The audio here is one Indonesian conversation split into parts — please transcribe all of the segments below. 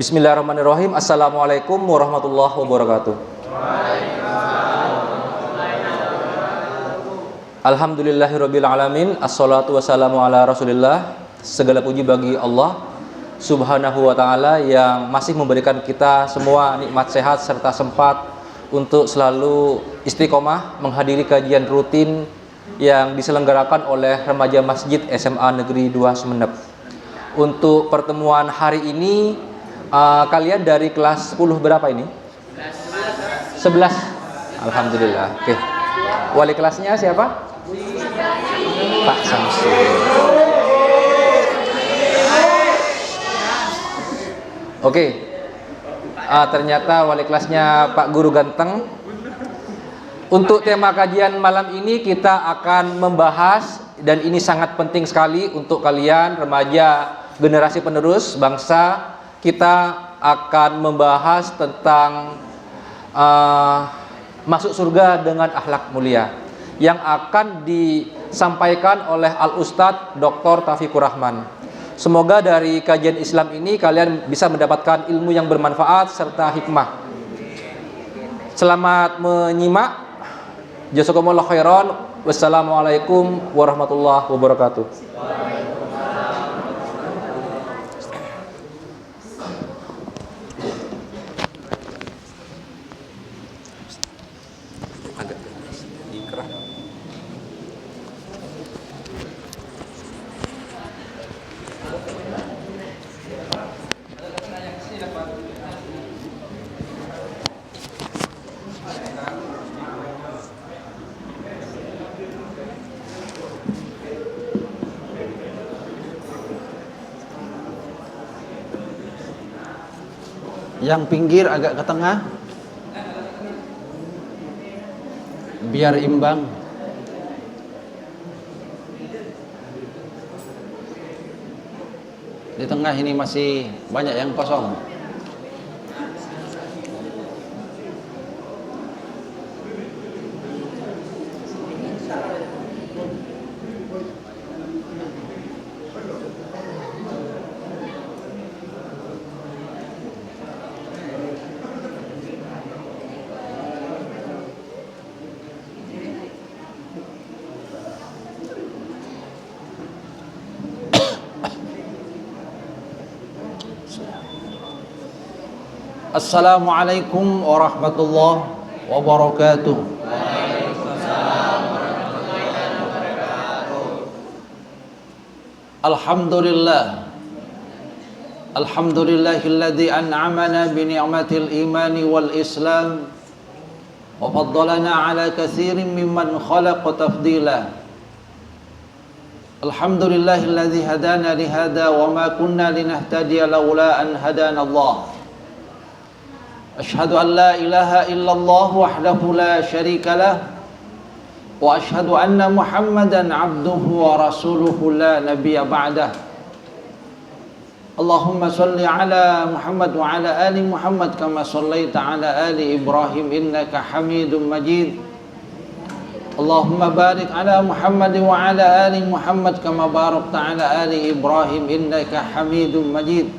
Bismillahirrahmanirrahim. Assalamualaikum warahmatullahi wabarakatuh. Alhamdulillahirabbil alamin. Assalatu wassalamu ala Rasulillah. Segala puji bagi Allah Subhanahu wa taala yang masih memberikan kita semua nikmat sehat serta sempat untuk selalu istiqomah menghadiri kajian rutin yang diselenggarakan oleh remaja Masjid SMA Negeri 2 Sumeneb. Untuk pertemuan hari ini kalian dari kelas 10 berapa ini? 11. Alhamdulillah. Oke. Wali kelasnya siapa? Pak Samsul. Oke. Ternyata wali kelasnya Pak Guru Ganteng. Untuk tema kajian malam ini kita akan membahas, dan ini sangat penting sekali untuk kalian remaja generasi penerus bangsa. Kita akan membahas tentang masuk surga dengan akhlak mulia yang akan disampaikan oleh Al-Ustadz Dr. Taufikur Rahman. Semoga dari kajian Islam ini kalian bisa mendapatkan ilmu yang bermanfaat serta hikmah. Selamat menyimak. Jazakumullah khairan. Wassalamualaikum warahmatullahi wabarakatuh. Yang pinggir agak ke tengah biar imbang. Di tengah ini masih banyak yang kosong. Assalamualaikum warahmatullahi wabarakatuh. Alhamdulillah. Alhamdulillahilladzi an'amana bi ni'matil imani wal islam wa faddalana ala katsirin mimman khalaqa tafdila. Alhamdulillahilladzi hadana li hada wa ma kunna linahtadiya laula an hadana Allah. أشهد أن لا إله إلا الله وحده لا شريك له وأشهد أن محمدا عبده ورسوله لا نبي بعده اللهم صل على محمد وعلى آل محمد كما صليت على آل إبراهيم إنك حميد مجيد اللهم بارك على محمد وعلى آل محمد كما باركت على آل إبراهيم إنك حميد مجيد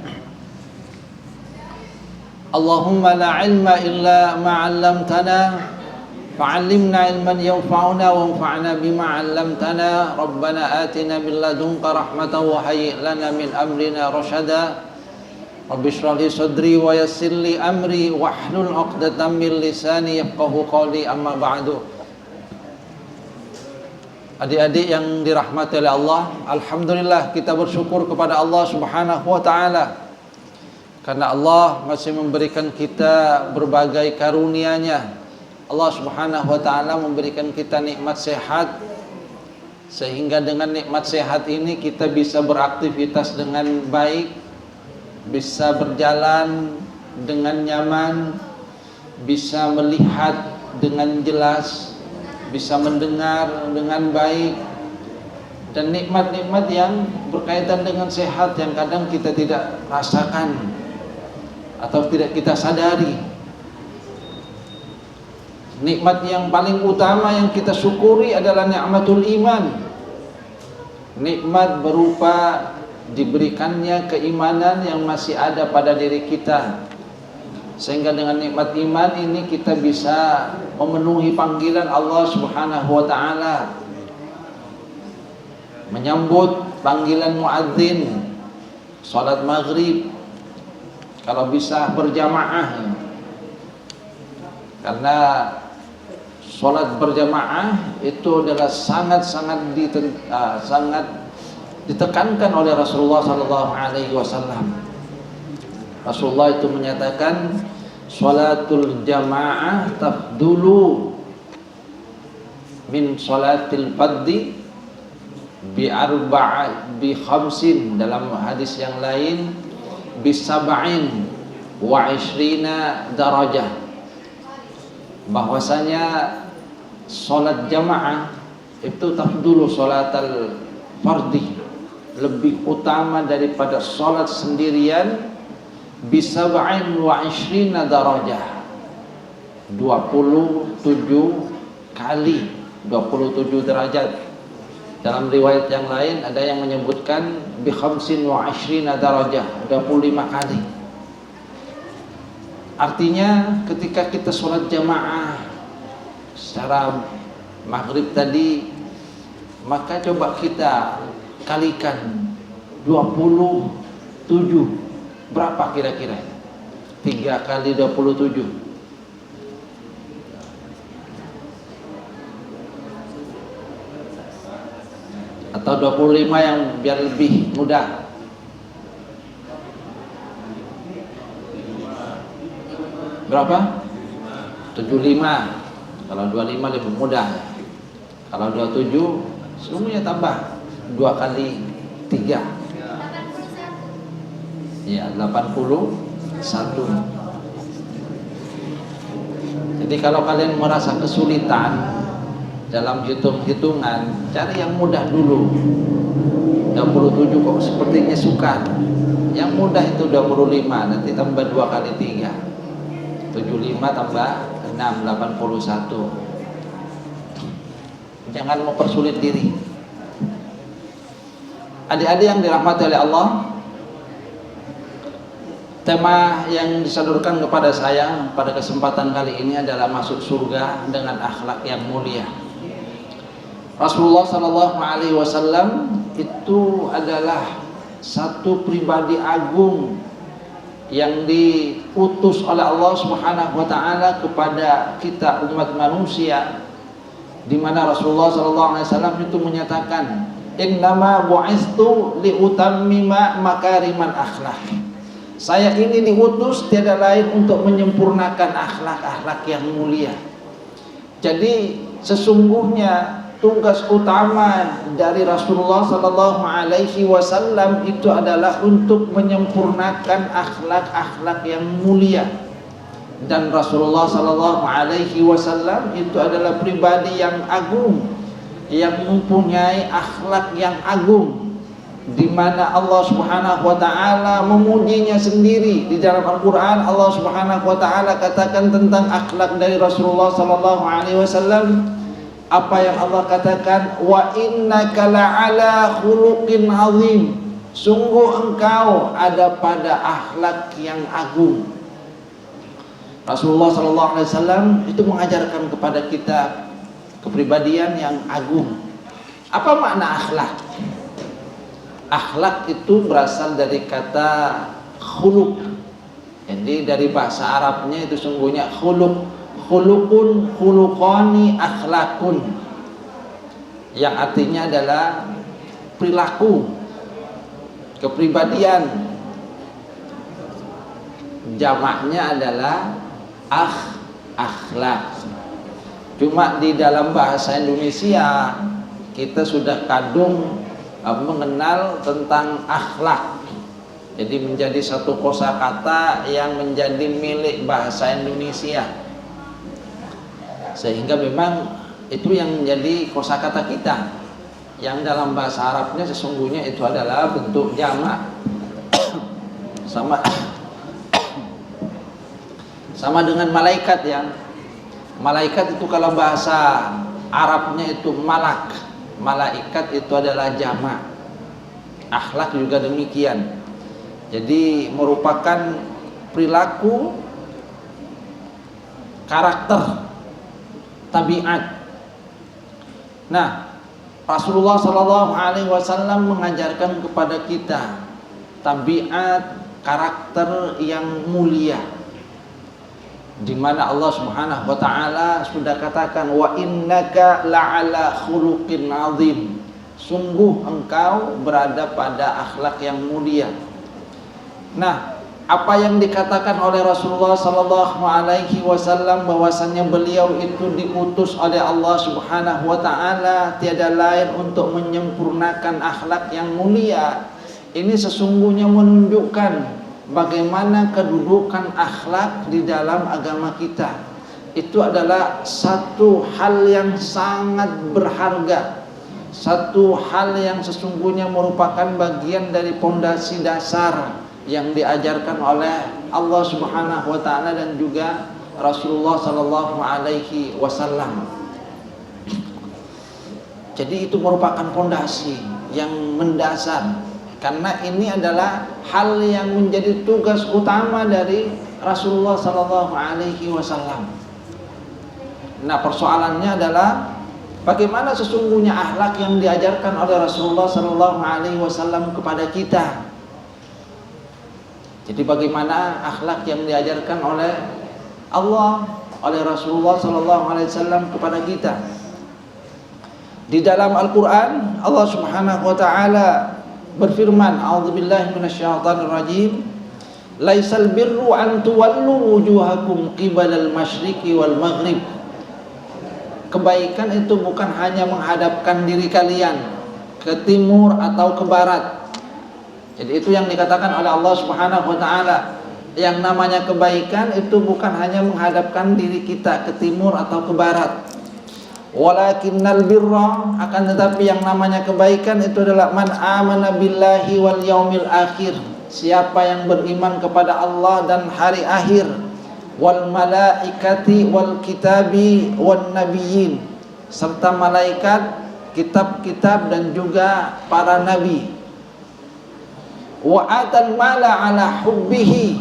اللهم لا علم إلا ما علمتنا فعلمنا علما ينفعنا وانفعنا بما علمتنا ربنا آتنا من لدنك رحمة وهيئ لنا من أمرنا رشدا رب اشرح لي صدري ويسر لي أمري واحلل عقدة من لساني يفقهوا قولي أما بعد. Adik-adik yang dirahmati oleh Allah, alhamdulillah kita bersyukur kepada Allah Subhanahu wa taala. Karena Allah masih memberikan kita berbagai karunia-Nya. Allah Subhanahu wa taala memberikan kita nikmat sehat, sehingga dengan nikmat sehat ini kita bisa beraktivitas dengan baik, bisa berjalan dengan nyaman, bisa melihat dengan jelas, bisa mendengar dengan baik, dan nikmat-nikmat yang berkaitan dengan sehat yang kadang kita tidak rasakan atau tidak kita sadari. Nikmat yang paling utama yang kita syukuri adalah nikmatul iman. Nikmat berupa diberikannya keimanan yang masih ada pada diri kita, sehingga dengan nikmat iman ini kita bisa memenuhi panggilan Allah Subhanahu wa taala, menyambut panggilan muadzin salat maghrib kalau bisa berjamaah, karena salat berjamaah itu adalah sangat ditekankan oleh Rasulullah sallallahu alaihi wasallam. Rasulullah itu menyatakan salatul jamaah tafdulu min salatil fardhi bi khamsin, dalam hadis yang lain bi sab'in wa 20 darajah, bahwasanya salat jamaah itu tafdulu salatal fardhi, lebih utama daripada salat sendirian bi sab'in wa 20 darajah, 27 kali 27 derajat. Dalam riwayat yang lain ada yang menyebutkan bi khamsin wa 20 darajah, 25 kali. Artinya ketika kita sholat jamaah secara maghrib tadi, maka coba kita kalikan 27, berapa kira-kira? 3 kali 27, atau 25 yang biar lebih mudah. Berapa? 75. Kalau 25 lebih mudah. Kalau 27 semuanya tambah 2 kali 3. Ya, 81. Jadi kalau kalian merasa kesulitan dalam hitung-hitungan, cari yang mudah dulu. 27 kok sepertinya sukar. Yang mudah itu 25, nanti tambah 2 kali 3. 75 tambah 6, 81. Jangan mempersulit diri. Adik-adik yang dirahmati oleh Allah, tema yang disodorkan kepada saya pada kesempatan kali ini adalah masuk surga dengan akhlak yang mulia. Rasulullah sallallahu alaihi wasallam itu adalah satu pribadi agung yang diutus oleh Allah Subhanahu wa taala kepada kita umat manusia, di mana Rasulullah sallallahu alaihi wasallam itu menyatakan, "Innama bu'istu liutammima makariman akhlak." Saya ini diutus tiada lain untuk menyempurnakan akhlak-akhlak yang mulia. Jadi sesungguhnya tugas utama dari Rasulullah sallallahu alaihi wasallam itu adalah untuk menyempurnakan akhlak-akhlak yang mulia. Dan Rasulullah sallallahu alaihi wasallam itu adalah pribadi yang agung, yang mempunyai akhlak yang agung, di mana Allah Subhanahu wa taala memujinya sendiri. Di dalam Al-Qur'an Allah Subhanahu wa taala katakan tentang akhlak dari Rasulullah sallallahu alaihi wasallam, apa yang Allah katakan, wa innaka la'ala khuluqin azim, sungguh engkau ada pada akhlak yang agung. Rasulullah sallallahu alaihi wasallam itu mengajarkan kepada kita kepribadian yang agung. Apa makna akhlak? Akhlak itu berasal dari kata khuluq. Jadi dari bahasa Arabnya itu sungguhnya khuluq, khuluqun, khuluqani, akhlakun, yang artinya adalah perilaku, kepribadian. Jamaknya adalah akhlak. Cuma di dalam bahasa Indonesia kita sudah kadung mengenal tentang akhlak, jadi menjadi satu kosakata yang menjadi milik bahasa Indonesia, sehingga memang itu yang menjadi kosakata kita, yang dalam bahasa Arabnya sesungguhnya itu adalah bentuk jamak. Sama dengan malaikat ya. Malaikat itu kalau bahasa Arabnya itu malak. Malaikat itu adalah jamak. Akhlak juga demikian. Jadi merupakan perilaku, karakter, tabiat. Nah, Rasulullah Shallallahu Alaihi Wasallam mengajarkan kepada kita tabiat, karakter yang mulia, di mana Allah Subhanahu wa taala sudah katakan wa innaka la'ala khuluqin azim. Sungguh engkau berada pada akhlak yang mulia. Nah, apa yang dikatakan oleh Rasulullah sallallahu alaihi wasallam bahwasanya beliau itu diutus oleh Allah Subhanahu wa taala tiada lain untuk menyempurnakan akhlak yang mulia. Ini sesungguhnya menunjukkan bagaimana kedudukan akhlak di dalam agama kita. Itu adalah satu hal yang sangat berharga, satu hal yang sesungguhnya merupakan bagian dari pondasi dasar yang diajarkan oleh Allah Subhanahu wa taala dan juga Rasulullah sallallahu alaihi wasallam. Jadi itu merupakan pondasi yang mendasar, karena ini adalah hal yang menjadi tugas utama dari Rasulullah sallallahu alaihi wasallam. Nah, persoalannya adalah bagaimana sesungguhnya akhlak yang diajarkan oleh Rasulullah sallallahu alaihi wasallam kepada kita. Jadi bagaimana akhlak yang diajarkan oleh Allah, oleh Rasulullah sallallahu alaihi wasallam kepada kita. Di dalam Al-Qur'an Allah Subhanahu wa taala berfirman, a'udzubillahi minasyaitonir rajim, laisal birru an tuwallu wujuhakum qibalal masyriqi wal maghrib. Kebaikan itu bukan hanya menghadapkan diri kalian ke timur atau ke barat. Jadi itu yang dikatakan oleh Allah Subhanahu wa taala. Yang namanya kebaikan itu bukan hanya menghadapkan diri kita ke timur atau ke barat. Walakinnal birra, akan tetapi yang namanya kebaikan itu adalah man amana billahi wal yaumil akhir. Siapa yang beriman kepada Allah dan hari akhir, wal malaikati wal kitabi wan nabiyyin, serta malaikat, kitab-kitab dan juga para nabi. Wa atal mala ala hubbihi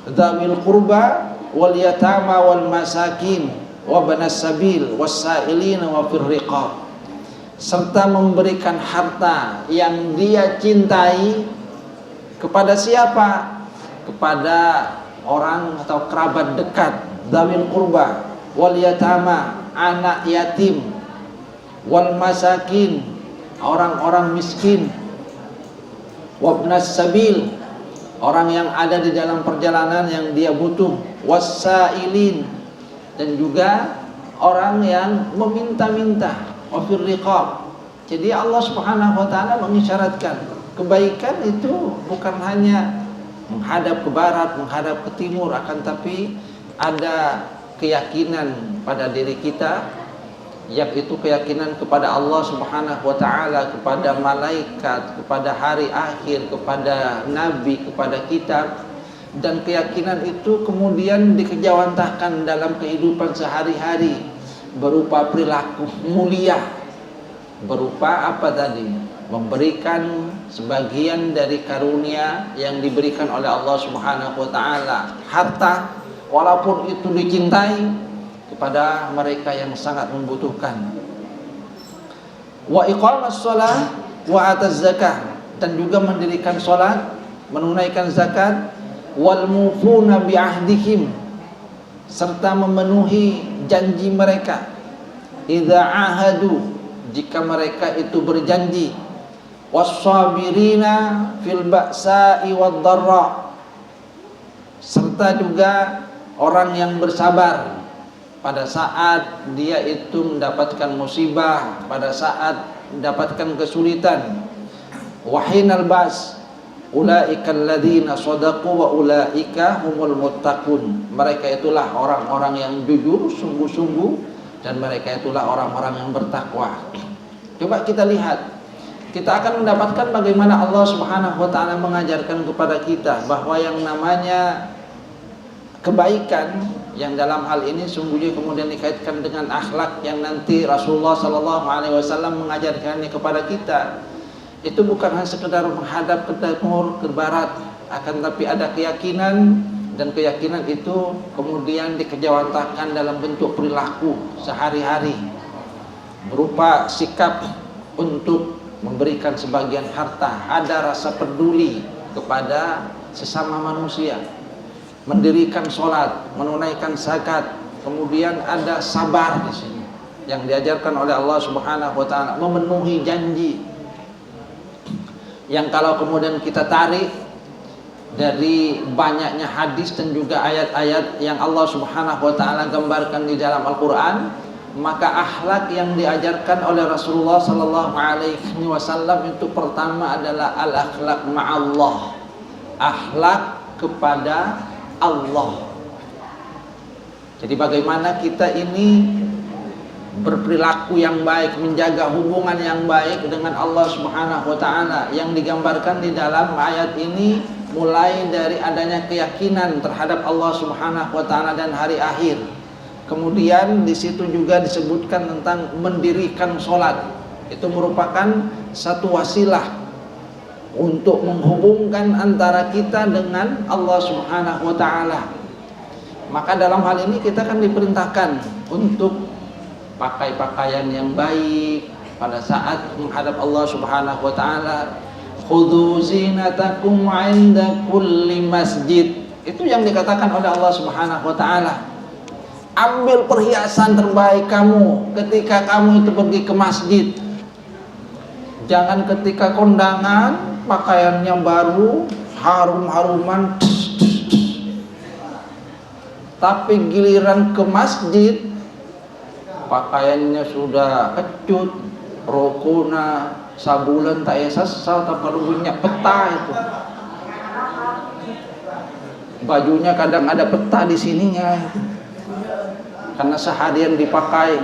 dzawil qurba wal yatama wal masakin wa banas sabil wasailina wa fir riqab, serta memberikan harta yang dia cintai kepada siapa? Kepada orang atau kerabat dekat, dzawil qurba wal yatama, anak yatim, wal masakin, orang-orang miskin, wabnas sabil, orang yang ada di dalam perjalanan yang dia butuh, wasailin, dan juga orang yang meminta-minta, wafir riqab. Jadi Allah Subhanahu wa taala mengisyaratkan kebaikan itu bukan hanya menghadap ke barat, menghadap ke timur, akan tapi ada keyakinan pada diri kita, yaitu keyakinan kepada Allah Subhanahu wa taala, kepada malaikat, kepada hari akhir, kepada nabi, kepada kitab. Dan keyakinan itu kemudian dikejawantahkan dalam kehidupan sehari-hari berupa perilaku mulia, berupa apa tadi? Memberikan sebagian dari karunia yang diberikan oleh Allah Subhanahu wa taala, harta, walaupun itu dicintai, kepada mereka yang sangat membutuhkan. Wa iqamas shalah wa ataz zakah, dan juga mendirikan salat, menunaikan zakat, wal mufuna bi ahdihim, serta memenuhi janji mereka. Idza ahadu, jika mereka itu berjanji. Was-sabirina fil ba'sa'i wad dharra, serta juga orang yang bersabar pada saat dia itu mendapatkan musibah, pada saat mendapatkan kesulitan. Wahinal bas, ulaika alladzina shadaqu wa ulaika humul muttaqun. Mereka itulah orang-orang yang jujur sungguh-sungguh, dan mereka itulah orang-orang yang bertakwa. Coba kita lihat, kita akan mendapatkan bagaimana Allah Subhanahu wa taala mengajarkan kepada kita bahwa yang namanya kebaikan, yang dalam hal ini sungguhnya kemudian dikaitkan dengan akhlak yang nanti Rasulullah sallallahu alaihi wasallam mengajarkannya kepada kita. itu bukan hanya sekedar menghadap ke timur, ke barat, akan tapi ada keyakinan, dan keyakinan itu kemudian dikejawantahkan dalam bentuk perilaku sehari-hari, berupa sikap untuk memberikan sebagian harta, ada rasa peduli kepada sesama manusia, mendirikan sholat, menunaikan zakat, kemudian ada sabar di sini yang diajarkan oleh Allah Subhanahu wa taala, memenuhi janji. Yang kalau kemudian kita tarik dari banyaknya hadis dan juga ayat-ayat yang Allah Subhanahu wa taala gambarkan di dalam Al-Qur'an, maka akhlak yang diajarkan oleh Rasulullah sallallahu alaihi wasallam itu pertama adalah al-akhlak ma'allah, akhlak kepada Allah. Jadi bagaimana kita ini berperilaku yang baik, menjaga hubungan yang baik dengan Allah Subhanahu wa taala, yang digambarkan di dalam ayat ini mulai dari adanya keyakinan terhadap Allah Subhanahu wa taala dan hari akhir. Kemudian di situ juga disebutkan tentang mendirikan sholat. Itu merupakan satu wasilah untuk menghubungkan antara kita dengan Allah Subhanahu wa taala. Maka dalam hal ini kita kan diperintahkan untuk pakai pakaian yang baik pada saat menghadap Allah Subhanahu wa taala. Khudhu zinatakum 'inda kulli masjid. Itu yang dikatakan oleh Allah Subhanahu wa taala. Ambil perhiasan terbaik kamu ketika kamu itu pergi ke masjid. Jangan ketika kondangan pakaiannya baru, harum-haruman, tapi giliran ke masjid pakaiannya sudah kecut, rokona, sabulan tak sesal, tak perlu punya peta itu. Bajunya kadang ada peta di sininya, karena seharian dipakai.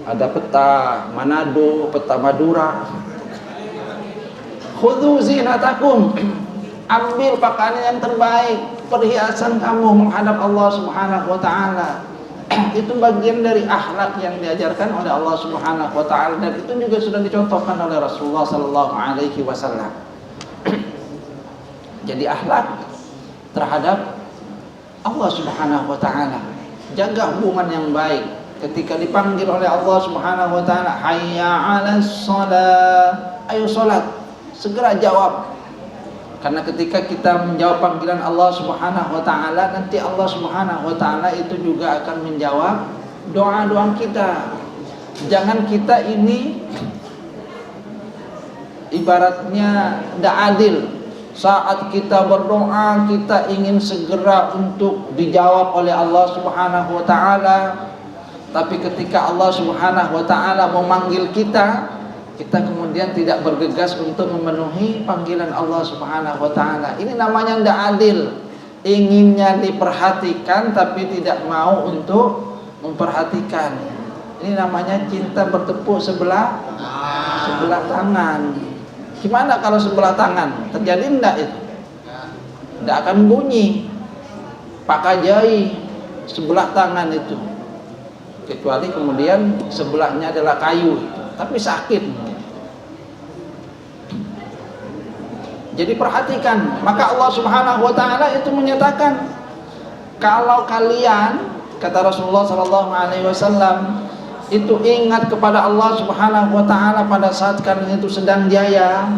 Ada peta Manado, peta Madura. Khudhu zinatakum, ambil pakaian yang terbaik, perhiasan kamu menghadap Allah Subhanahu wa taala. Itu bagian dari akhlak yang diajarkan oleh Allah Subhanahu wa taala, dan itu juga sudah dicontohkan oleh Rasulullah sallallahu alaihi wasallam. Jadi akhlak terhadap Allah Subhanahu wa taala, jaga hubungan yang baik. Ketika dipanggil oleh Allah Subhanahu wa taala, hayya 'alas shalah, ayo salat, segera jawab. Karena ketika kita menjawab panggilan Allah Subhanahu wa taala, nanti Allah Subhanahu wa taala itu juga akan menjawab doa-doa kita. Jangan kita ini ibaratnya tidak adil. Saat kita berdoa, kita ingin segera untuk dijawab oleh Allah Subhanahu wa taala. Tapi ketika Allah Subhanahu wa taala memanggil kita, kita kemudian tidak bergegas untuk memenuhi panggilan Allah Subhanahu wa taala. Ini namanya tidak adil. Inginnya diperhatikan tapi tidak mau untuk memperhatikan. Ini namanya cinta bertepuk sebelah tangan. Gimana kalau sebelah tangan? Terjadi enggak itu? Tidak akan bunyi. Pakai jari sebelah tangan itu. Kecuali kemudian sebelahnya adalah kayu, tapi sakit. Jadi perhatikan, maka Allah Subhanahu wa taala itu menyatakan, kalau kalian, kata Rasulullah sallallahu alaihi wasallam, itu ingat kepada Allah Subhanahu wa taala pada saat kalian itu sedang jaya,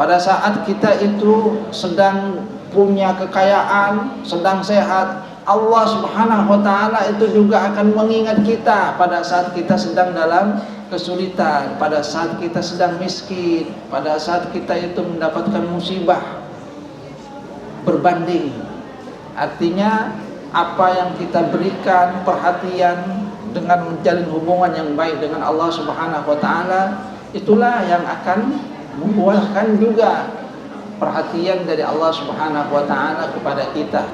pada saat kita itu sedang punya kekayaan, sedang sehat, Allah Subhanahu wa taala itu juga akan mengingat kita pada saat kita sedang dalam kesulitan, pada saat kita sedang miskin, pada saat kita itu mendapatkan musibah. Berbanding, artinya apa yang kita berikan perhatian dengan menjalin hubungan yang baik dengan Allah Subhanahu wa taala, itulah yang akan membuahkan juga perhatian dari Allah Subhanahu wa taala kepada kita.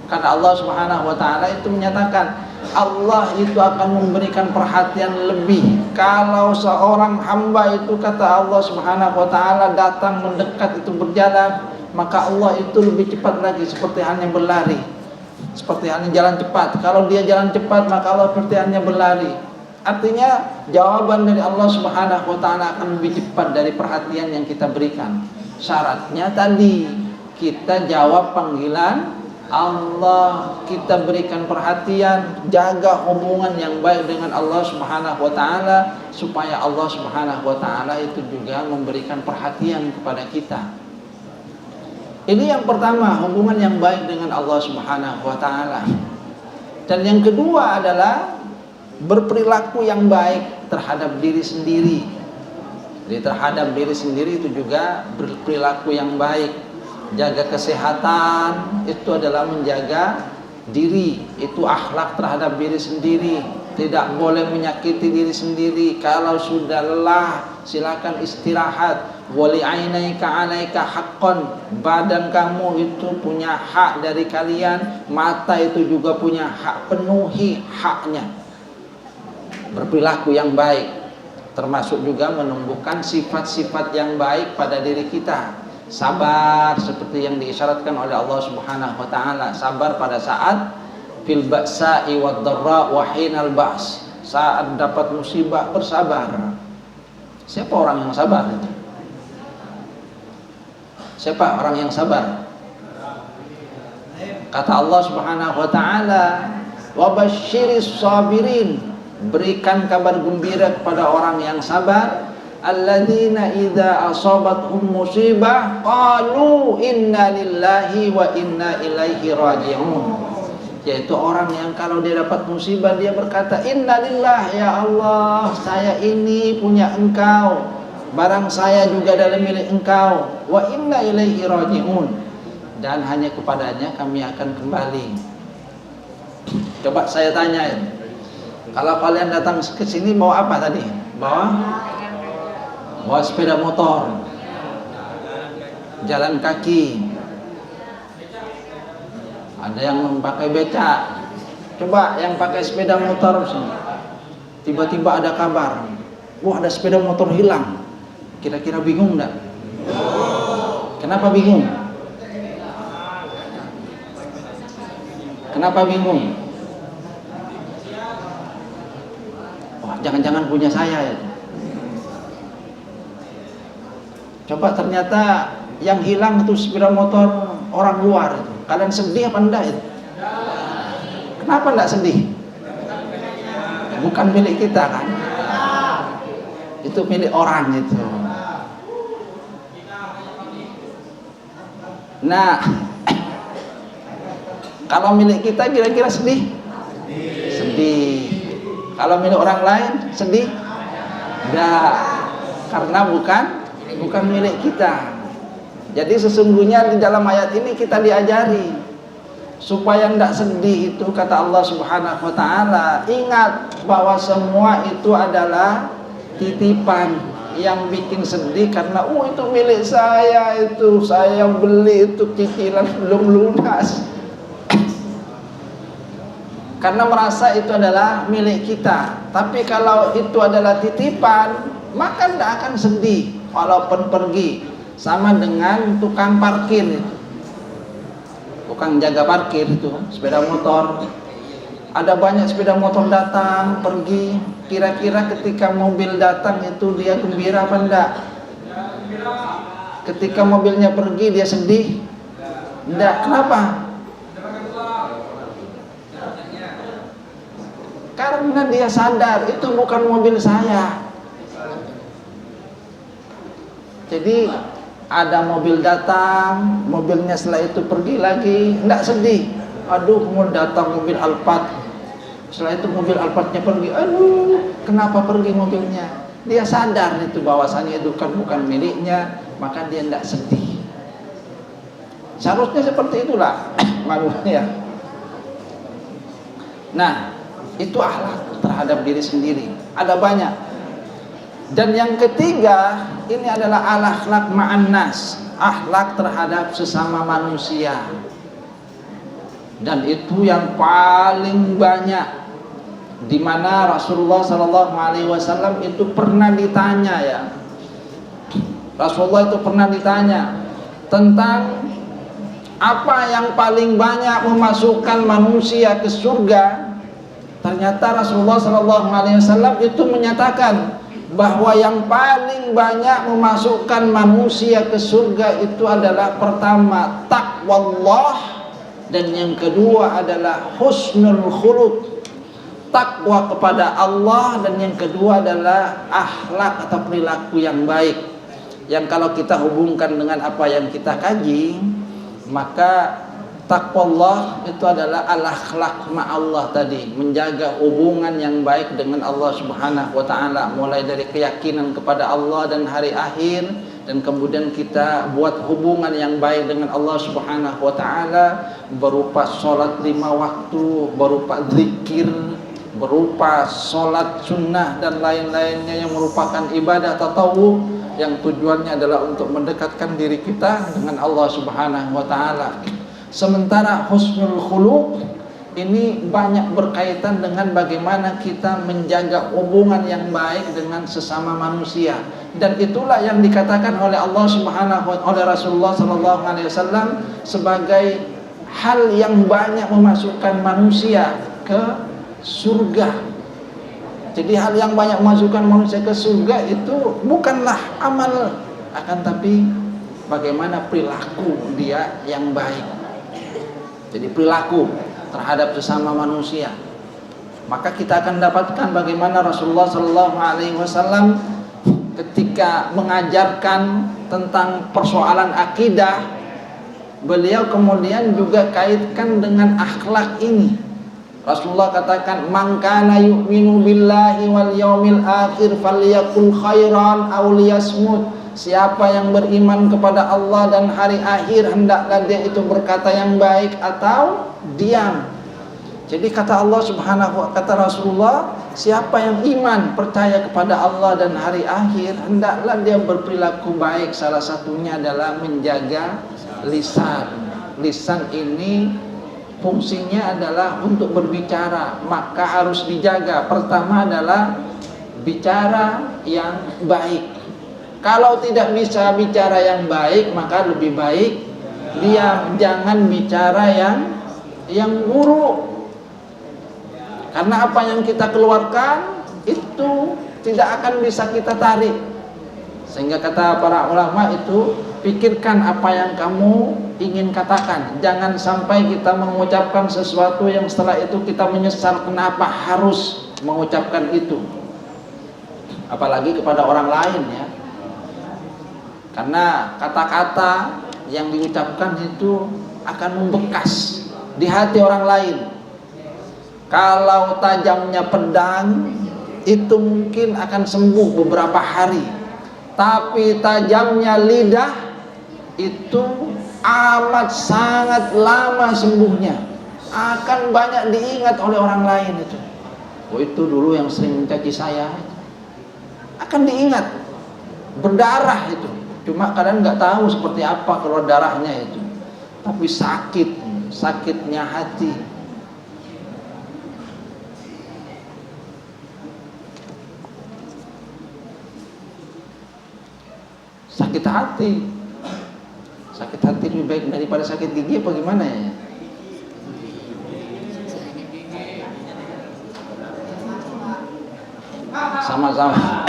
Karena Allah Subhanahu wa taala itu menyatakan, Allah itu akan memberikan perhatian lebih kalau seorang hamba itu, kata Allah Subhanahu wa taala, datang mendekat itu berjalan, maka Allah itu lebih cepat lagi, seperti halnya berlari, seperti halnya jalan cepat. Kalau dia jalan cepat, maka Allah seperti halnya berlari. Artinya jawaban dari Allah Subhanahu wa taala akan lebih cepat dari perhatian yang kita berikan. Syaratnya tadi kita jawab panggilan Allah, kita berikan perhatian, jaga hubungan yang baik dengan Allah Subhanahu wa taala supaya Allah Subhanahu wa taala itu juga memberikan perhatian kepada kita. Ini yang pertama, hubungan yang baik dengan Allah Subhanahu wa taala. Dan yang kedua adalah berperilaku yang baik terhadap diri sendiri. Jadi terhadap diri sendiri itu juga berperilaku yang baik. Jaga kesehatan itu adalah menjaga diri, itu akhlak terhadap diri sendiri. Tidak boleh menyakiti diri sendiri. Kalau sudah lelah, silakan istirahat. Wali ainaika 'alaika haqqan. Badan kamu itu punya hak dari kalian, mata itu juga punya hak, penuhi haknya. Berperilaku yang baik termasuk juga menumbuhkan sifat-sifat yang baik pada diri kita. Sabar seperti yang diisyaratkan oleh Allah Subhanahu wa taala, sabar pada saat fil ba'sa'i wad dharra wa hinal ba's. Saat dapat musibah bersabar. Siapa orang yang sabar itu? Siapa orang yang sabar? Kata Allah Subhanahu wa taala, "Wa basyiris sabirin." Berikan kabar gembira kepada orang yang sabar, alladzina idza asabatuhum musibah qalu inna lillahi wa inna ilaihi raji'un. Yaitu orang yang kalau dia dapat musibah dia berkata, innalillah, ya Allah, saya ini punya Engkau, barang saya juga dalam milik Engkau, wa inna ilaihi raji'un, dan hanya kepadanya kami akan kembali. Coba saya tanya, kalau kalian datang ke sini bawa apa tadi? Bawa sepeda motor, jalan kaki, ada yang pakai becak. Coba yang pakai sepeda motor sini, tiba-tiba ada kabar, wah ada sepeda motor hilang. Kira-kira bingung enggak? Kenapa bingung? Kenapa bingung? Jangan-jangan punya saya ya. Coba ternyata yang hilang itu sepeda motor orang luar itu. Kalian sedih apa enggak itu? Kenapa enggak sedih? Bukan milik kita kan? Itu milik orang itu. Nah, kalau milik kita kira-kira sedih? Sedih. Kalau milik orang lain sedih? Enggak, karena bukan milik kita. Jadi sesungguhnya di dalam ayat ini kita diajari supaya tidak sedih itu, kata Allah Subhanahu wa taala, ingat bahwa semua itu adalah titipan. Yang bikin sedih karena itu milik saya, itu saya beli, itu cicilan belum lunas. Karena merasa itu adalah milik kita. Tapi kalau itu adalah titipan, maka tidak akan sedih walaupun pergi. Sama dengan tukang parkir itu, tukang jaga parkir itu, sepeda motor. Ada banyak sepeda motor datang, pergi. Kira-kira ketika mobil datang itu dia gembira apa enggak? Ketika mobilnya pergi dia sedih? Enggak. Kenapa? Karena dia sadar itu bukan mobil saya. Jadi ada mobil datang, mobilnya setelah itu pergi lagi, enggak sedih. Aduh, mau datang mobil Alphard, setelah itu mobil Alphardnya pergi. Aduh, kenapa pergi mobilnya? Dia sadar itu bahwasannya itu kan bukan miliknya, maka dia enggak sedih. Seharusnya seperti itulah manusia. Nah, itu akhlak terhadap diri sendiri. Ada banyak. Dan yang ketiga, ini adalah akhlak ma'an nas, akhlak terhadap sesama manusia. Dan itu yang paling banyak, di mana Rasulullah SAW itu pernah ditanya ya. Rasulullah itu pernah ditanya tentang apa yang paling banyak memasukkan manusia ke surga. Ternyata Rasulullah SAW itu menyatakan bahwa yang paling banyak memasukkan manusia ke surga itu adalah pertama taqwallah, dan yang kedua adalah husnul khuluq, takwa kepada Allah, dan yang kedua adalah akhlak atau perilaku yang baik. Yang kalau kita hubungkan dengan apa yang kita kaji, maka taqwallah itu adalah al-akhlaq ma'allah tadi, menjaga hubungan yang baik dengan Allah Subhanahu wa taala, mulai dari keyakinan kepada Allah dan hari akhir, dan kemudian kita buat hubungan yang baik dengan Allah Subhanahu wa taala berupa salat 5 waktu, berupa zikir, berupa salat sunnah dan lain-lainnya yang merupakan ibadah tatawwu yang tujuannya adalah untuk mendekatkan diri kita dengan Allah Subhanahu wa taala. Sementara husnul khuluq ini banyak berkaitan dengan bagaimana kita menjaga hubungan yang baik dengan sesama manusia, dan itulah yang dikatakan oleh Allah Subhanahu wa oleh Rasulullah sallallahu alaihi wasallam sebagai hal yang banyak memasukkan manusia ke surga. Jadi hal yang banyak memasukkan manusia ke surga itu bukanlah amal, akan tapi bagaimana perilaku dia yang baik. Jadi perilaku terhadap sesama manusia. Maka kita akan dapatkan bagaimana Rasulullah sallallahu alaihi wasallam ketika mengajarkan tentang persoalan akidah, beliau kemudian juga kaitkan dengan akhlak ini. Rasulullah katakan, "Man kana yu'minu billahi wal yaumil akhir falyakul khairan aw liyasmut." Siapa yang beriman kepada Allah dan hari akhir, hendaklah dia itu berkata yang baik atau diam. Jadi kata Allah Subhanahu wa kata Rasulullah, siapa yang iman, percaya kepada Allah dan hari akhir, hendaklah dia berperilaku baik. Salah satunya adalah menjaga lisan. Lisan ini fungsinya adalah untuk berbicara, maka harus dijaga. Pertama adalah bicara yang baik. Kalau tidak bisa bicara yang baik, maka lebih baik diam, jangan bicara yang buruk. Karena apa yang kita keluarkan itu tidak akan bisa kita tarik. Sehingga kata para ulama itu, pikirkan apa yang kamu ingin katakan. Jangan sampai kita mengucapkan sesuatu yang setelah itu kita menyesal kenapa harus mengucapkan itu. Apalagi kepada orang lain ya. Karena kata-kata yang diucapkan itu akan membekas di hati orang lain. Kalau tajamnya pedang itu mungkin akan sembuh beberapa hari, tapi tajamnya lidah itu amat sangat lama sembuhnya, akan banyak diingat oleh orang lain itu. Oh, itu dulu yang sering mencaci saya, akan diingat, berdarah itu. Cuma kalian nggak tahu seperti apa keluar darahnya itu, tapi sakitnya hati. Sakit hati lebih baik daripada sakit gigi apa gimana ya? Sama-sama.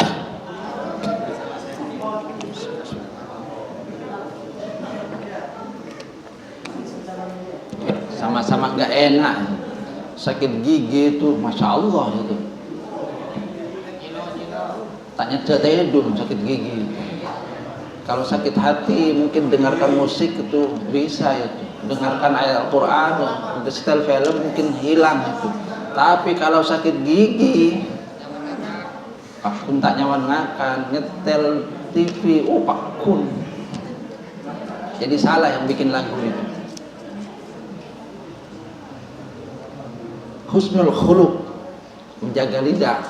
Sama-sama nggak enak. Sakit gigi itu, masya Allah itu. Tanya cededun sakit gigi. Kalau sakit hati mungkin dengarkan musik itu bisa itu. Dengarkan ayat Al-Quran, setel film mungkin hilang itu. Tapi kalau sakit gigi, pakun tak nyaman makan, nyetel TV, pakun. Jadi salah yang bikin lagu itu. Husnul khuluq, menjaga lidah.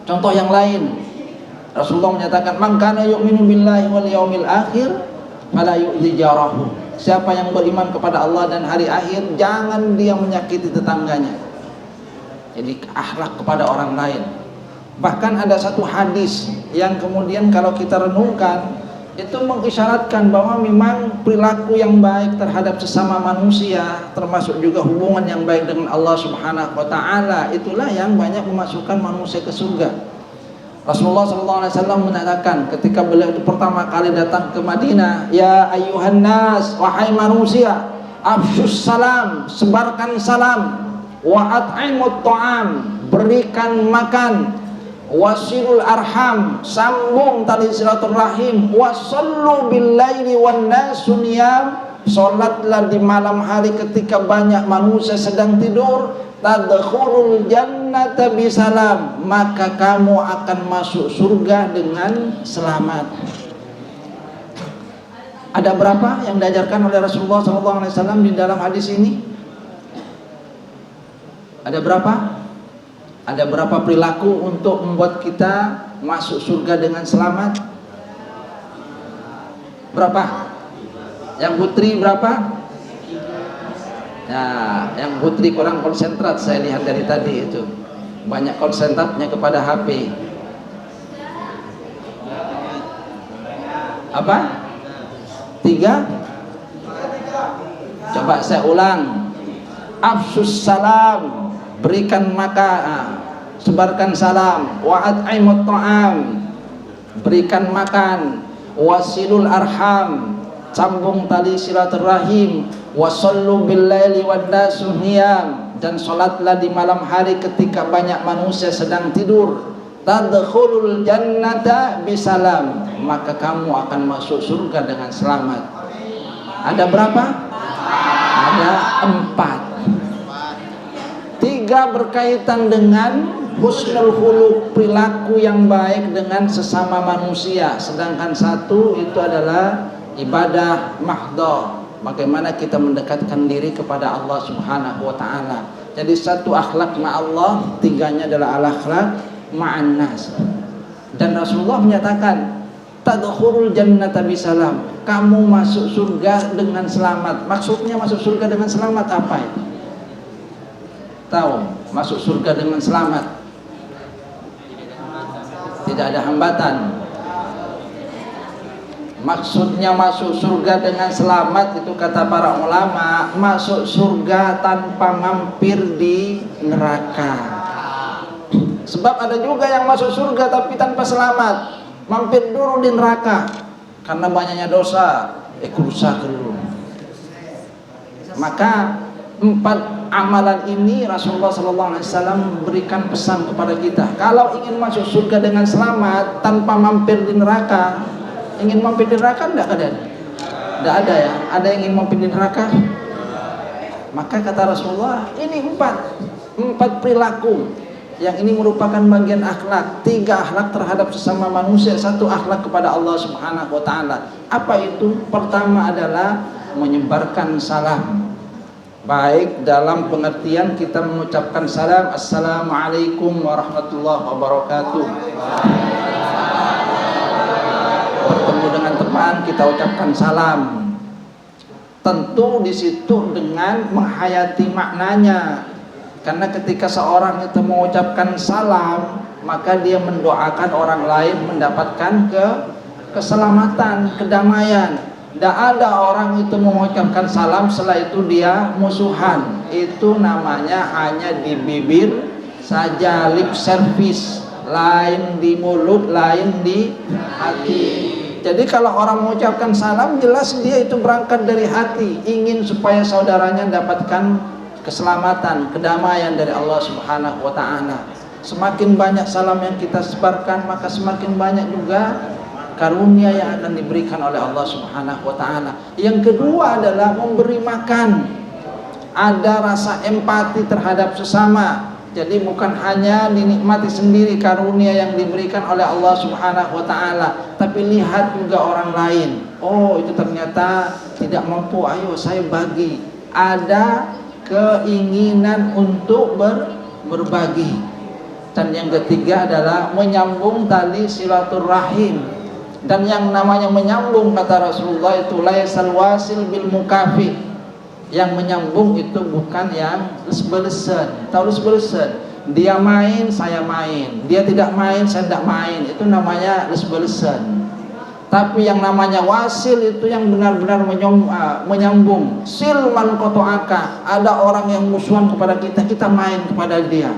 Contoh yang lain, Rasulullah menyatakan, "Man kana yu'minu billahi wal yaumil akhir fala yu'dhi jarahu." Siapa yang beriman kepada Allah dan hari akhir, jangan dia menyakiti tetangganya. Jadi akhlak kepada orang lain. Bahkan ada satu hadis yang kemudian kalau kita renungkan, itu mengisyaratkan bahwa memang perilaku yang baik terhadap sesama manusia, termasuk juga hubungan yang baik dengan Allah Subhanahu wa taala, itulah yang banyak memasukkan manusia ke surga. Rasulullah SAW menyatakan ketika beliau itu pertama kali datang ke Madinah, ya ayyuhan nas, wahai manusia, afsyus salam, sebarkan salam, wa at'imut ta'am, berikan makan, wasilul arham, sambung tali silaturahim, wasallu bil laili wan nasu niyam, salatlah di malam hari ketika banyak manusia sedang tidur, tadkhulul jannata bisalam, maka kamu akan masuk surga dengan selamat. Ada berapa yang diajarkan oleh Rasulullah SAW di dalam hadis ini? Ada berapa? Ada berapa perilaku untuk membuat kita masuk surga dengan selamat? Berapa? Yang putri berapa? Nah, yang putri kurang konsentrat, saya lihat dari tadi itu. Banyak konsentratnya kepada HP. Apa? 3? Coba saya ulang. Afsus salam, berikan makan, sebarkan salam, wa at'imut ta'am, berikan makan, wasilul arham, sambung tali silaturahim, wasallu bil laili wan nasu niyam, dan salatlah di malam hari ketika banyak manusia sedang tidur, tadkhulul jannata bisalam, maka kamu akan masuk surga dengan selamat. Ada berapa? Ada 4. 3 berkaitan dengan husnul khuluq, perilaku yang baik dengan sesama manusia, sedangkan 1 itu adalah ibadah mahdoh, bagaimana kita mendekatkan diri kepada Allah Subhanahu wa taala. Jadi 1 akhlak ma'allah, 3-nya adalah al-akhlak ma'an nas. Dan Rasulullah menyatakan tadkhulul jannata bisalam, kamu masuk surga dengan selamat. Maksudnya masuk surga dengan selamat apa itu? Tahu, masuk surga dengan selamat, tidak ada hambatan. Maksudnya masuk surga dengan selamat itu kata para ulama, masuk surga tanpa mampir di neraka. Sebab ada juga yang masuk surga tapi tanpa selamat, mampir dulu di neraka karena banyaknya dosa, kerusak dulu. Maka 4 amalan ini Rasulullah SAW berikan pesan kepada kita. Kalau ingin masuk surga dengan selamat tanpa mampir di neraka, ingin mampir di neraka enggak ada? Enggak ada ya? Ada yang ingin mampir di neraka? Maka kata Rasulullah, ini 4 perilaku. Yang ini merupakan bagian akhlak. 3 akhlak terhadap sesama manusia, 1 akhlak kepada Allah Subhanahu wa taala. Apa itu? Pertama adalah menyebarkan salam. Baik dalam pengertian kita mengucapkan salam, assalamualaikum warahmatullahi wabarakatuh. Bertemu dengan teman kita ucapkan salam. Tentu di situ dengan menghayati maknanya. Karena ketika seorang itu mengucapkan salam, maka dia mendoakan orang lain mendapatkan keselamatan, kedamaian. Tidak ada orang itu mengucapkan salam setelah itu dia musuhan. Itu namanya hanya di bibir saja, lip service, lain di mulut, lain di hati. Jadi kalau orang mengucapkan salam, jelas dia itu berangkat dari hati, ingin supaya saudaranya dapatkan keselamatan, kedamaian dari Allah Subhanahu wa taala. Semakin banyak salam yang kita sebarkan, maka semakin banyak juga karunia yang akan diberikan oleh Allah Subhanahu wa taala. Yang kedua adalah memberi makan. Ada rasa empati terhadap sesama. Jadi bukan hanya dinikmati sendiri karunia yang diberikan oleh Allah Subhanahu wa taala, tapi lihat juga orang lain. Oh, itu ternyata tidak mampu, ayo saya bagi. Ada keinginan untuk berbagi. Dan yang ketiga adalah menyambung tali silaturahim. Dan yang namanya menyambung kata Rasulullah itu laisal wasil bil mukafi. Yang menyambung itu bukan yang lesbelesen. Tahu lesbelesen? Dia main, saya main. Dia tidak main, saya tidak main. Itu namanya lesbelesen. Tapi yang namanya wasil itu yang benar-benar menyambung. Silman qata'aka, ada orang yang musuhan kepada kita, kita main kepada dia.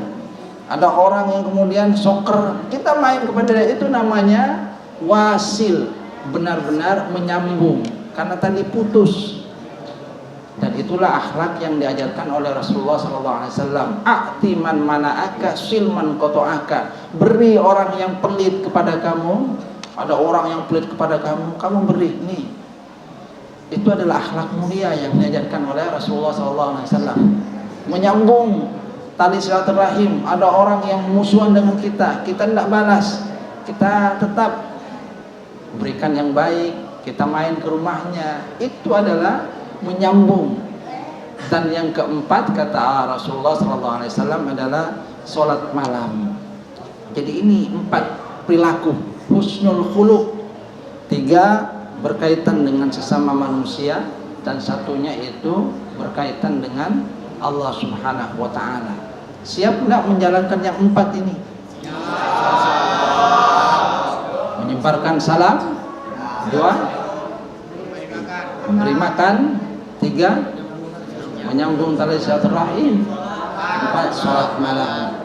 Ada orang yang kemudian soker, kita main kepada dia, itu namanya wasil, benar-benar menyambung. Karena tadi putus. Dan itulah akhlak yang diajarkan oleh Rasulullah SAW. A'ti man mana'aka silman qata'aka, beri orang yang pelit kepada kamu. Ada orang yang pelit kepada kamu, kamu beri nih. Itu adalah akhlak mulia yang diajarkan oleh Rasulullah SAW. Menyambung tali silaturahim. Ada orang yang musuhan dengan kita, kita tidak balas, kita tetap berikan yang baik, kita main ke rumahnya. Itu adalah menyambung. Dan yang keempat kata Rasulullah SAW adalah sholat malam. Jadi ini 4 perilaku. Husnul khuluq, 3 berkaitan dengan sesama manusia, dan satunya itu berkaitan dengan Allah Subhanahu wa ta'ala. Siap enggak menjalankan yang 4 ini? Menyebarkan salam, 2 memberi makan, 3 menyambung tali silaturahim, 4 sholat malam.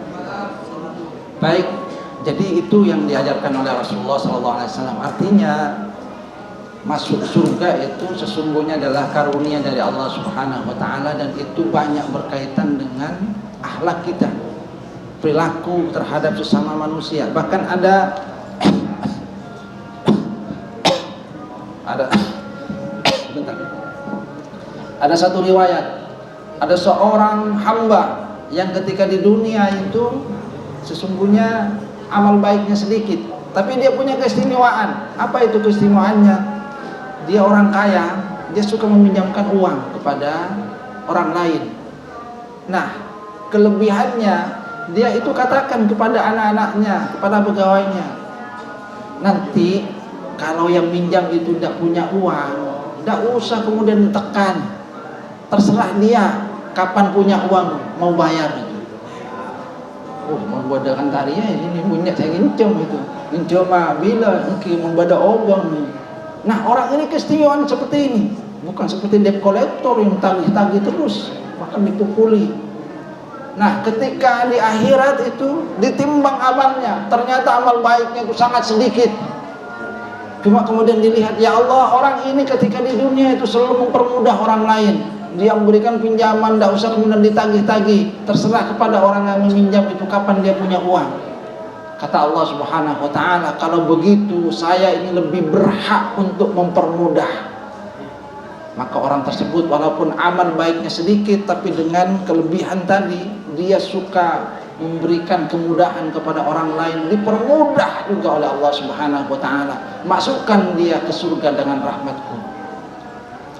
Baik. Jadi itu yang diajarkan oleh Rasulullah SAW. Artinya masuk surga itu sesungguhnya adalah karunia dari Allah Subhanahu Wa Taala, dan itu banyak berkaitan dengan akhlak kita, perilaku terhadap sesama manusia. Bahkan ada satu riwayat, ada seorang hamba yang ketika di dunia itu sesungguhnya amal baiknya sedikit, tapi dia punya keistimewaan. Apa itu keistimewaannya? Dia orang kaya, dia suka meminjamkan uang kepada orang lain. Nah, kelebihannya dia itu katakan kepada anak-anaknya, kepada pegawainya, nanti kalau yang minjam itu tidak punya uang, tidak usah kemudian ditekan, terserah dia kapan punya uang mau bayar. Membadakan tarinya ini punya saya ngincam itu. Ngincam bila mungkin membada obang nih. Nah, orang ini keistimewaan seperti ini. Bukan seperti debt collector yang tagih-tagih terus, bahkan dipukuli. Nah, ketika di akhirat itu ditimbang amalnya, ternyata amal baiknya itu sangat sedikit. Cuma kemudian dilihat, ya Allah, orang ini ketika di dunia itu selalu mempermudah orang lain. Dia memberikan pinjaman, tidak usah kemudian ditagih-tagih, terserah kepada orang yang meminjam itu kapan dia punya uang. Kata Allah Subhanahu Wa Taala, kalau begitu saya ini lebih berhak untuk mempermudah. Maka orang tersebut walaupun amal baiknya sedikit, tapi dengan kelebihan tadi dia suka memberikan kemudahan kepada orang lain, dipermudah juga oleh Allah Subhanahu Wa Taala. Masukkan dia ke surga dengan rahmatku.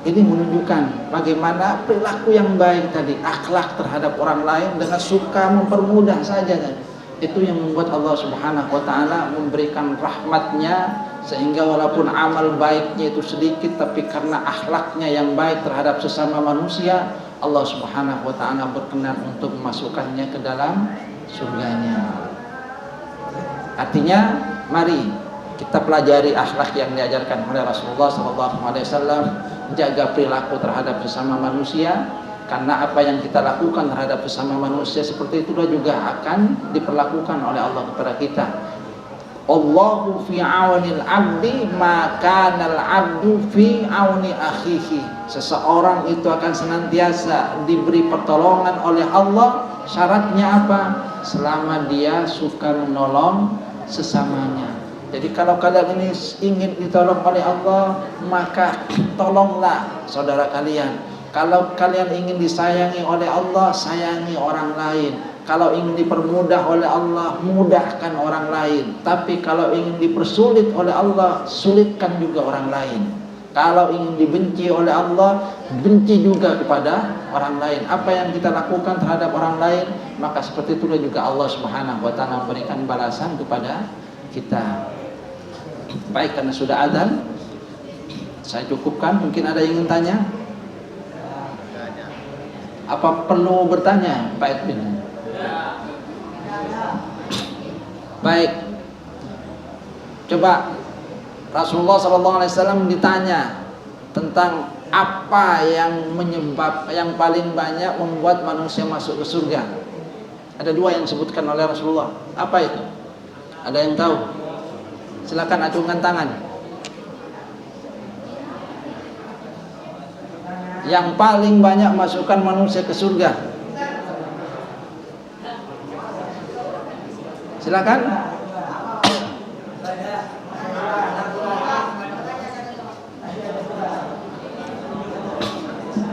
Ini menunjukkan bagaimana perilaku yang baik tadi, akhlak terhadap orang lain dengan suka mempermudah saja tadi. Itu yang membuat Allah Subhanahu Wa Taala memberikan rahmatnya, sehingga walaupun amal baiknya itu sedikit, tapi karena akhlaknya yang baik terhadap sesama manusia, Allah Subhanahu Wa Taala berkenan untuk memasukkannya ke dalam surganya. Artinya, mari kita pelajari akhlak yang diajarkan oleh Rasulullah SAW. Jaga perilaku terhadap sesama manusia, karena apa yang kita lakukan terhadap sesama manusia seperti itulah juga akan diperlakukan oleh Allah kepada kita. Allahu fi aunil abdi maka kanal abdu fi auni akhihi. Seseorang itu akan senantiasa diberi pertolongan oleh Allah. Syaratnya apa? Selama dia suka menolong sesamanya. Jadi kalau kalian ini ingin ditolong oleh Allah, maka tolonglah saudara kalian. Kalau kalian ingin disayangi oleh Allah, sayangi orang lain. Kalau ingin dipermudah oleh Allah, mudahkan orang lain. Tapi kalau ingin dipersulit oleh Allah, sulitkan juga orang lain. Kalau ingin dibenci oleh Allah, benci juga kepada orang lain. Apa yang kita lakukan terhadap orang lain, maka seperti itulah juga Allah Subhanahu Wa Taala memberikan balasan kepada kita. Baik, karena sudah adzan, saya cukupkan. Mungkin ada yang ingin tanya? Apa perlu bertanya, Pak Edwin? Baik, coba Rasulullah SAW ditanya tentang apa yang paling banyak membuat manusia masuk ke surga. Ada dua yang disebutkan oleh Rasulullah. Apa itu? Ada yang tahu? Silakan acungkan tangan. Yang paling banyak masukkan manusia ke surga. Silakan.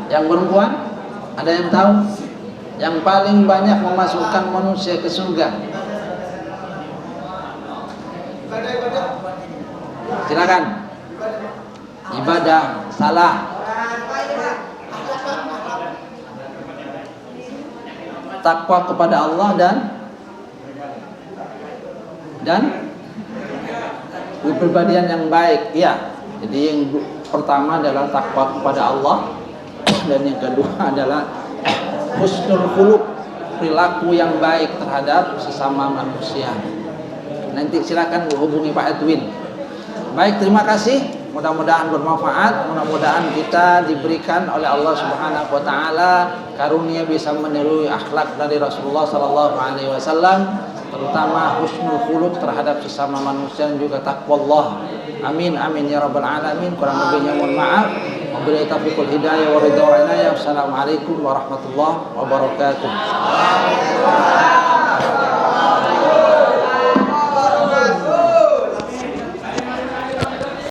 Yang perempuan, ada yang tahu? Yang paling banyak memasukkan manusia ke surga. Silakan. Ibadah, salah. Takwa kepada Allah dan kepribadian yang baik. Iya. Jadi yang pertama adalah takwa kepada Allah, dan yang kedua adalah husnul khuluq, perilaku yang baik terhadap sesama manusia. Nanti silakan hubungi Pak Edwin. Baik, terima kasih. Mudah-mudahan bermanfaat. Mudah-mudahan kita diberikan oleh Allah Subhanahu wa taala karunia bisa meniru akhlak dari Rasulullah sallallahu alaihi wasallam, terutama husnul khuluq terhadap sesama manusia dan juga taqwallah. Amin amin ya rabbal alamin. Kurang lebihnya mohon maaf. Wabillahi taufiqul hidayah wa ridha wa inayah. Wassalamualaikum warahmatullahi wabarakatuh.